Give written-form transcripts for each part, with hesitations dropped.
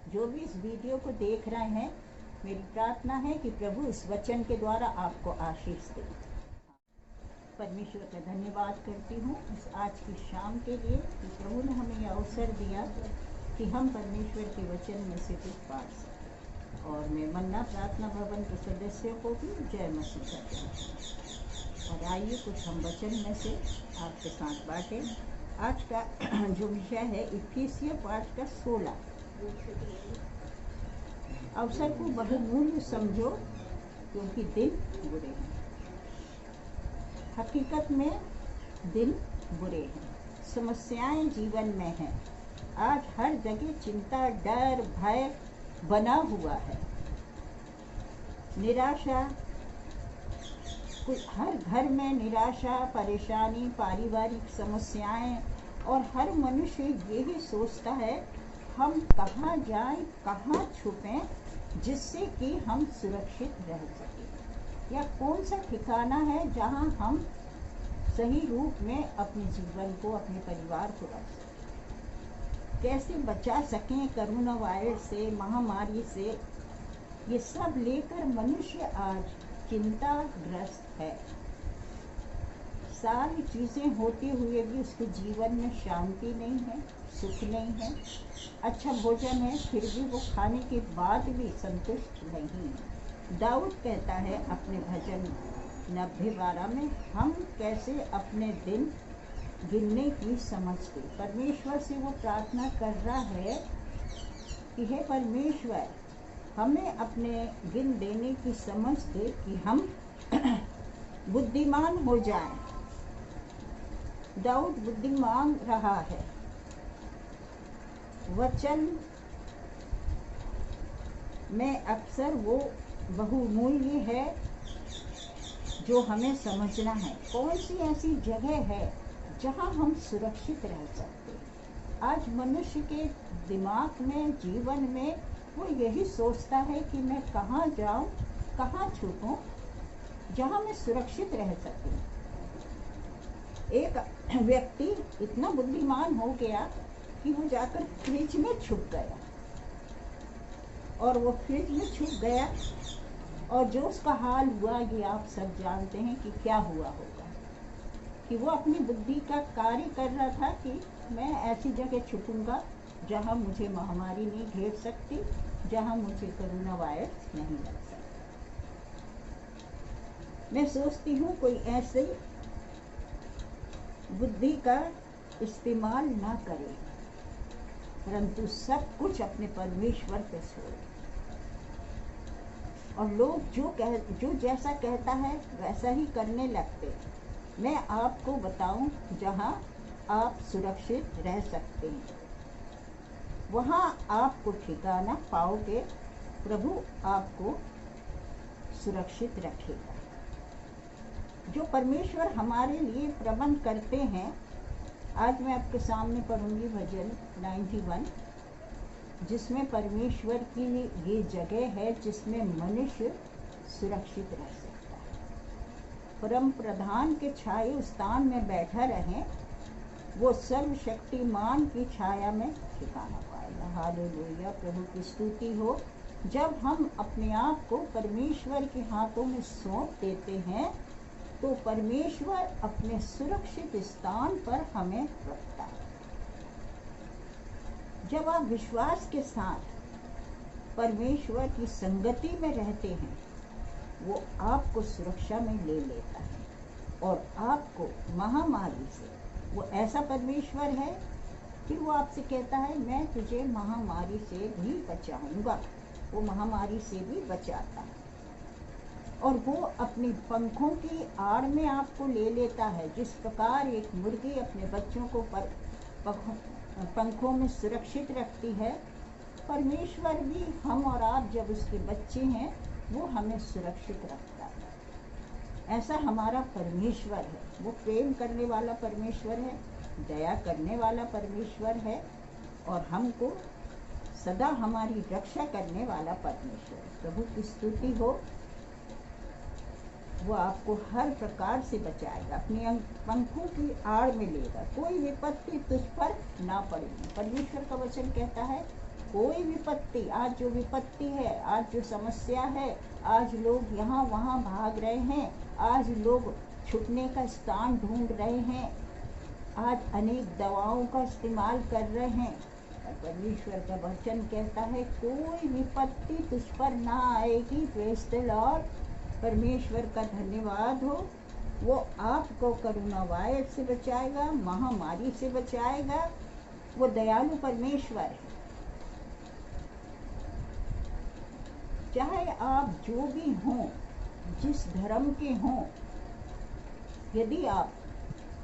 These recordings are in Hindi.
जो भी इस वीडियो को देख रहे हैं, मेरी प्रार्थना है कि प्रभु इस वचन के द्वारा आपको आशीष दे। परमेश्वर का धन्यवाद करती हूँ इस आज की शाम के लिए कि प्रभु ने हमें यह अवसर दिया कि हम परमेश्वर के वचन में से कुछ पढ़ सकें। और मैं मन्ना प्रार्थना भवन के सदस्यों को भी जय मसीह करती हूँ। और आइए कुछ हम वचन में से आपके साथ बांटें। आज का जो विषय है इफिसियों 5 का 16। अवसर को बहुमूल्य समझो क्योंकि दिन बुरे हैं। हकीकत में दिन बुरे हैं, समस्याएं जीवन में हैं। आज हर जगह चिंता, डर, भय बना हुआ है। निराशा, हर घर में निराशा, परेशानी, पारिवारिक समस्याएं, और हर मनुष्य यही सोचता है हम कहाँ जाएं, कहाँ छुपें जिससे कि हम सुरक्षित रह सकें, या कौन सा ठिकाना है जहाँ हम सही रूप में अपने जीवन को, अपने परिवार को रख सकें, कैसे बचा सकें कोरोना वायरस से, महामारी से। ये सब लेकर मनुष्य आज चिंताग्रस्त है। सारी चीज़ें होते हुए भी उसके जीवन में शांति नहीं है, सुख नहीं है। अच्छा भोजन है फिर भी वो खाने के बाद भी संतुष्ट नहीं है। दाऊद कहता है अपने भजन 90:12 में, हम कैसे अपने दिन गिनने की समझते। परमेश्वर से वो प्रार्थना कर रहा है कि हे परमेश्वर, हमें अपने गिन देने की समझ दे कि हम बुद्धिमान हो जाएं। दाऊद बुद्धि मांग रहा है। वचन में अक्सर वो बहुमूल्य है जो हमें समझना है। कौन सी ऐसी जगह है जहां हम सुरक्षित रह सकते हैं। आज मनुष्य के दिमाग में, जीवन में वो यही सोचता है कि मैं कहाँ जाऊं, कहाँ छुपूं जहां मैं सुरक्षित रह सकूं। एक व्यक्ति इतना बुद्धिमान हो गया कि वो जाकर फ्रिज में छुप गया, और वो फ्रिज में छुप गया, और जो उसका हाल हुआ ये आप सब जानते हैं कि क्या हुआ होगा। कि वो अपनी बुद्धि का कार्य कर रहा था कि मैं ऐसी जगह छुपूंगा जहां मुझे महामारी नहीं घेर सकती, जहां मुझे कोरोना वायरस नहीं लग सकता। मैं सोचती हूँ कोई ऐसे बुद्धि का इस्तेमाल ना करे, परंतु सब कुछ अपने परमेश्वर पे छोड़े। और लोग जो जैसा कहता है वैसा ही करने लगते। मैं आपको बताऊं जहां आप सुरक्षित रह सकते हैं, वहां आपको ठिकाना पाओगे। प्रभु आपको सुरक्षित रखेगा। जो परमेश्वर हमारे लिए प्रबंध करते हैं, आज मैं आपके सामने पढ़ूंगी भजन 91, जिसमें परमेश्वर की ये जगह है जिसमें मनुष्य सुरक्षित रह सकता है। परम प्रधान के छाये स्थान में बैठा रहे, वो सर्वशक्तिमान की छाया में ठिकाना पाएगा। हालेलुया, प्रभु की स्तुति हो। जब हम अपने आप को परमेश्वर के हाथों में सौंप देते हैं तो परमेश्वर अपने सुरक्षित स्थान पर हमें रखता है। जब आप विश्वास के साथ परमेश्वर की संगति में रहते हैं, वो आपको सुरक्षा में ले लेता है, और आपको महामारी से, वो ऐसा परमेश्वर है कि वो आपसे कहता है मैं तुझे महामारी से भी बचाऊंगा। वो महामारी से भी बचाता है, और वो अपने पंखों की आड़ में आपको ले लेता है। जिस प्रकार एक मुर्गी अपने बच्चों को पंखों में सुरक्षित रखती है, परमेश्वर भी हम और आप जब उसके बच्चे हैं, वो हमें सुरक्षित रखता है। ऐसा हमारा परमेश्वर है। वो प्रेम करने वाला परमेश्वर है, दया करने वाला परमेश्वर है, और हमको सदा हमारी रक्षा करने वाला परमेश्वर है। प्रभु की स्तुति हो। वो आपको हर प्रकार से बचाएगा, अपने पंखों की आड़ में लेगा। कोई विपत्ति तुझ पर ना पड़ेगी। परमेश्वर का वचन कहता है कोई विपत्ति, आज जो विपत्ति है, आज जो समस्या है, आज लोग यहाँ वहाँ भाग रहे हैं, आज लोग छुपने का स्थान ढूंढ रहे हैं, आज अनेक दवाओं का इस्तेमाल कर रहे हैं, परमेश्वर का वचन कहता है कोई विपत्ति तुझ पर ना आएगी। Praise the Lord. परमेश्वर का धन्यवाद हो। वो आपको कोरोना वायरस से बचाएगा, महामारी से बचाएगा। वो दयालु परमेश्वर है। चाहे आप जो भी हों, जिस धर्म के हों, यदि आप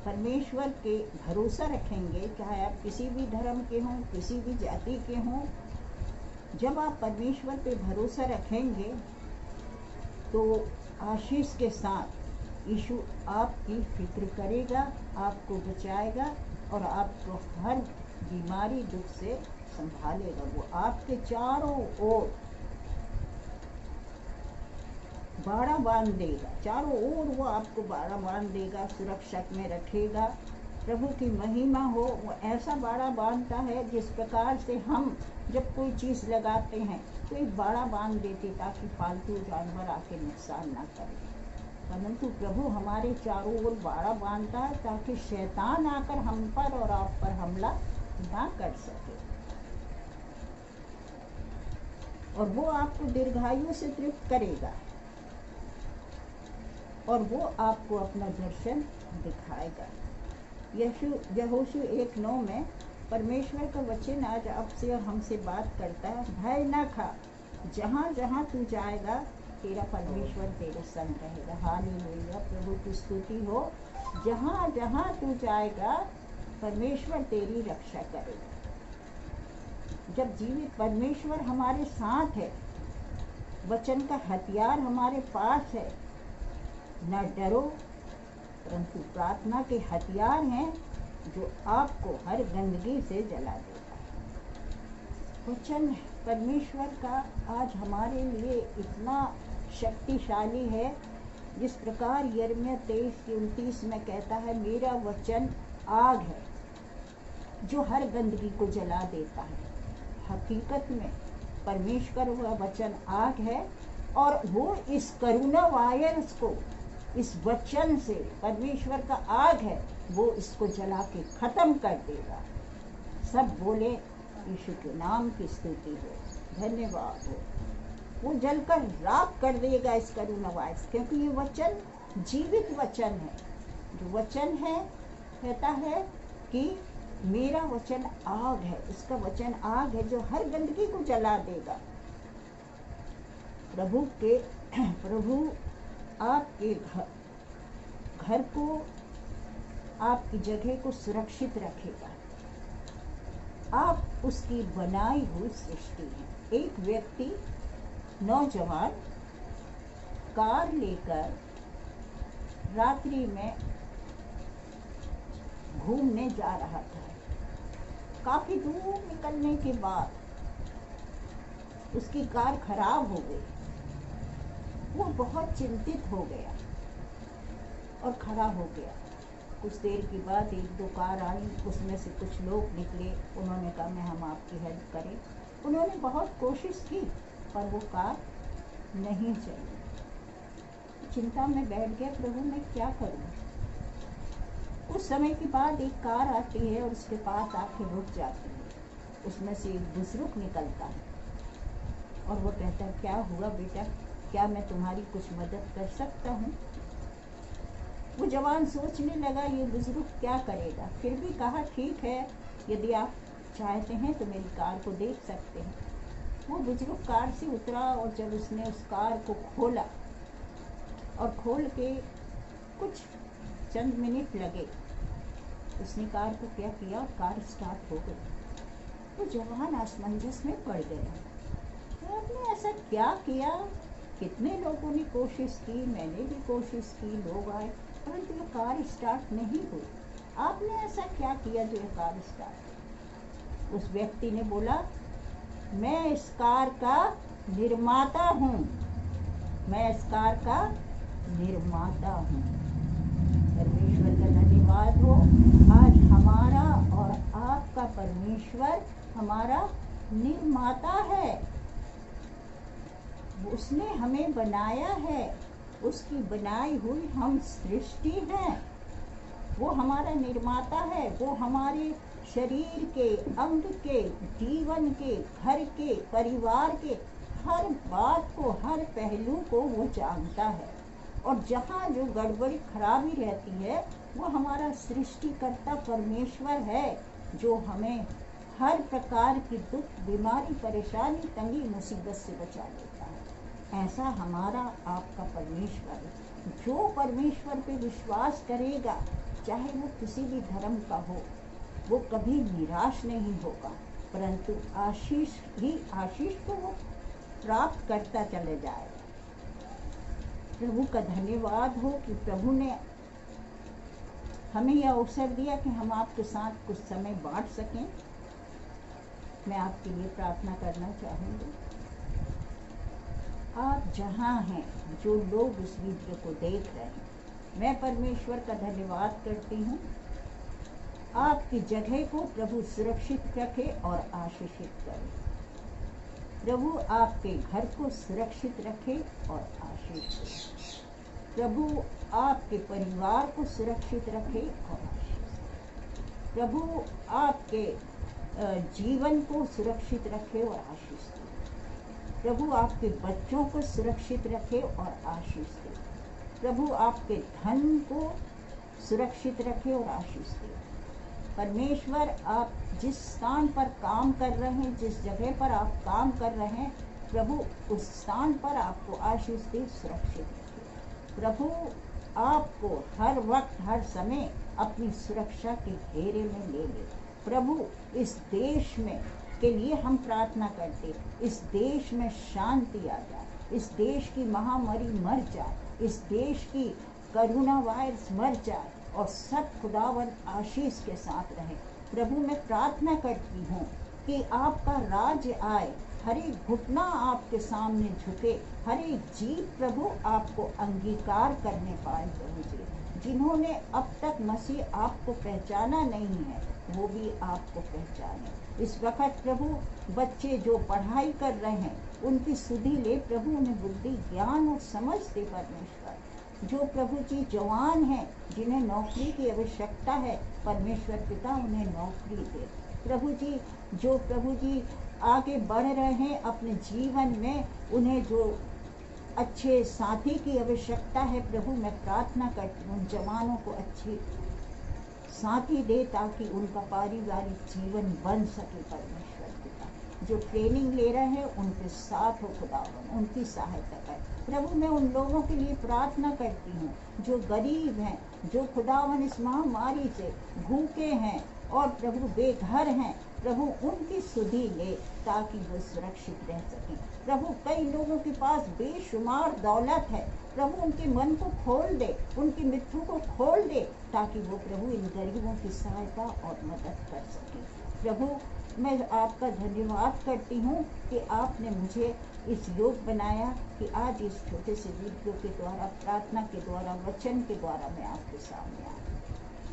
परमेश्वर के भरोसा रखेंगे, चाहे आप किसी भी धर्म के हों, किसी भी जाति के हों, जब आप परमेश्वर पे भरोसा रखेंगे तो आशीष के साथ यीशु आपकी फिक्र करेगा, आपको बचाएगा और आपको हर बीमारी दुख से संभालेगा। वो आपके चारों ओर बाड़ा बांध देगा, चारों ओर वो आपको बाड़ा बांध देगा, सुरक्षा में रखेगा। प्रभु की महिमा हो। वो ऐसा बाड़ा बांधता है जिस प्रकार से हम जब कोई चीज़ लगाते हैं तो एक बाड़ा बांध देते ताकि फालतू जानवर आके नुकसान ना करें, परंतु प्रभु हमारे चारों ओर बाड़ा बांधता है ताकि शैतान आकर हम पर और आप पर हमला ना कर सके। और वो आपको दीर्घायु से तृप्त करेगा और वो आपको अपना दर्शन दिखाएगा। यहोशू 1:9 में परमेश्वर का वचन आज आपसे और हमसे बात करता है, भय न खा, जहाँ जहाँ तू जाएगा तेरा परमेश्वर तेरे संग रहेगा। हालेलुया, प्रभु की स्तुति हो। जहाँ जहाँ तू जाएगा परमेश्वर तेरी रक्षा करेगा। जब जीवित परमेश्वर हमारे साथ है, वचन का हथियार हमारे पास है, न डरो, परंतु प्रार्थना के हथियार हैं जो आपको हर गंदगी से जला देगा। वचन परमेश्वर का आज हमारे लिए इतना शक्तिशाली है, जिस प्रकार यिर्मयाह 23:29 में कहता है, मेरा वचन आग है जो हर गंदगी को जला देता है। हकीकत में परमेश्वर का वचन आग है और वो इस कोरोना वायरस को इस वचन से, परमेश्वर का आग है, वो इसको जला के खत्म कर देगा। सब बोले यीशु के नाम की स्तुति हो, धन्यवाद हो। वो जलकर राख कर देगा इस कोरोना वायरस, क्योंकि ये वचन जीवित वचन है। जो वचन है कहता है कि मेरा वचन आग है, इसका वचन आग है जो हर गंदगी को जला देगा। प्रभु आपके घर को, आपकी जगह को सुरक्षित रखेगा। आप उसकी बनाई हुई सृष्टि हैं। एक व्यक्ति, नौजवान, कार लेकर रात्रि में घूमने जा रहा था। काफी दूर निकलने के बाद उसकी कार खराब हो गई। वो बहुत चिंतित हो गया और खड़ा हो गया। कुछ देर के बाद 1-2 कार आई, उसमें से कुछ लोग निकले। उन्होंने कहा मैं हम आपकी हेल्प करें। उन्होंने बहुत कोशिश की पर वो कार नहीं चली। चिंता में बैठ गया, प्रभु मैं क्या करूं। कुछ समय के बाद एक कार आती है और उसके पास आके रुक जाती है। उसमें से एक बुजुर्ग निकलता है और वो कहता है, क्या हुआ बेटा, क्या मैं तुम्हारी कुछ मदद कर सकता हूँ। वो जवान सोचने लगा ये बुजुर्ग क्या करेगा, फिर भी कहा ठीक है, यदि आप चाहते हैं तो मेरी कार को देख सकते हैं। वो बुजुर्ग कार से उतरा और जब उसने उस कार को खोला और खोल के कुछ चंद मिनट लगे, उसने कार को क्या किया, कार स्टार्ट हो गई। वो जवान असमंजस में पड़ गया, तो आपने ऐसा क्या किया। कितने लोगों ने कोशिश की, मैंने भी कोशिश की, लोग आए, परंतु ये कार स्टार्ट नहीं हुई। आपने ऐसा क्या किया जो ये कार स्टार्ट। उस व्यक्ति ने बोला, मैं इस कार का निर्माता हूँ, मैं इस कार का निर्माता हूँ। परमेश्वर का धन्यवाद हो। आज हमारा और आपका परमेश्वर हमारा निर्माता है, उसने हमें बनाया है, उसकी बनाई हुई हम सृष्टि हैं। वो हमारा निर्माता है, वो हमारे शरीर के, अंग के, जीवन के, घर के, परिवार के हर बात को, हर पहलू को वो जानता है। और जहाँ जो गड़बड़ी खराबी रहती है वो हमारा सृष्टिकर्ता परमेश्वर है, जो हमें हर प्रकार की दुख, बीमारी, परेशानी, तंगी, मुसीबत से बचा लेता है। ऐसा हमारा आपका परमेश्वर है। जो परमेश्वर पे विश्वास करेगा, चाहे वो किसी भी धर्म का हो, वो कभी निराश नहीं होगा, परंतु आशीष ही आशीष को वो प्राप्त करता चले जाएगा। प्रभु का धन्यवाद हो कि प्रभु ने हमें यह अवसर दिया कि हम आपके साथ कुछ समय बांट सकें। मैं आपके लिए प्रार्थना करना चाहूँगी। आप जहाँ हैं, जो लोग इस वीडियो को देख रहे हैं, मैं परमेश्वर का धन्यवाद करती हूँ। आपकी जगह को प्रभु सुरक्षित रखे और आशीषित करे। प्रभु आपके घर को सुरक्षित रखे और आशीष दे। प्रभु आपके परिवार को सुरक्षित रखे और आशीष दे। प्रभु आपके जीवन को सुरक्षित रखे और आशीष दे। प्रभु आपके बच्चों को सुरक्षित रखे और आशीष दे। प्रभु आपके धन को सुरक्षित रखे और आशीष दे। परमेश्वर, आप जिस स्थान पर काम कर रहे हैं, जिस जगह पर आप काम कर रहे हैं, प्रभु उस स्थान पर आपको आशीष दे, सुरक्षित रखे। प्रभु आपको हर वक्त, हर समय अपनी सुरक्षा के घेरे में ले ले। प्रभु इस देश में के लिए हम प्रार्थना करते, इस देश में शांति आ जाए, इस देश की महामारी मर जाए, इस देश की कोरोना वायरस मर जाए और सब खुदावन आशीष के साथ रहे। प्रभु मैं प्रार्थना करती हूँ कि आपका राज्य आए, हर एक घुटना आपके सामने झुके, हर एक जीव प्रभु आपको अंगीकार करने पाए। प्रभु जी, जिन्होंने अब तक मसीह आपको पहचाना नहीं है, वो भी आपको पहचाने। इस वक्त प्रभु बच्चे जो पढ़ाई कर रहे हैं, उनकी सुधि ले प्रभु, उन्हें बुद्धि, ज्ञान और समझ दे परमेश्वर। जो प्रभु जी जवान हैं, जिन्हें नौकरी की आवश्यकता है, परमेश्वर पिता उन्हें नौकरी दे। प्रभु जी, जो प्रभु जी आगे बढ़ रहे हैं अपने जीवन में, उन्हें जो अच्छे साथी की आवश्यकता है, प्रभु मैं प्रार्थना करती हूँ जवानों को अच्छी साथी दे, ताकि उनका पारिवारिक जीवन बन सके। परमेश्वर पिता, जो ट्रेनिंग ले रहे हैं उनके साथ हो खुदावन, उनकी सहायता कर। प्रभु मैं उन लोगों के लिए प्रार्थना करती हूँ जो गरीब हैं, जो खुदावन इस महामारी से भूखे हैं और प्रभु बेघर हैं। प्रभु उनकी सुधि ले, ताकि वो सुरक्षित रह सकें। प्रभु कई लोगों के पास बेशुमार दौलत है, प्रभु उनके मन को खोल दे, उनकी मृत्यु को खोल दे, ताकि वो प्रभु इन गरीबों की सहायता और मदद कर सके। प्रभु मैं आपका धन्यवाद करती हूँ कि आपने मुझे इस योग बनाया कि आज इस छोटे से वीडियो के द्वारा, प्रार्थना के द्वारा, वचन के द्वारा मैं आपके सामने आई।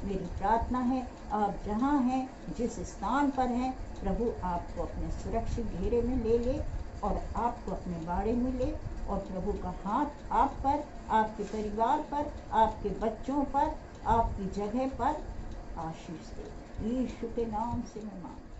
मेरी प्रार्थना है आप जहाँ हैं, जिस स्थान पर हैं, प्रभु आपको अपने सुरक्षित घेरे में ले ले और आपको अपने बाड़े में ले, और प्रभु का हाथ आप पर, आपके परिवार पर, आपके बच्चों पर, आपकी जगह पर आशीष दे। यीशु के नाम से मैं मांगती हूँ।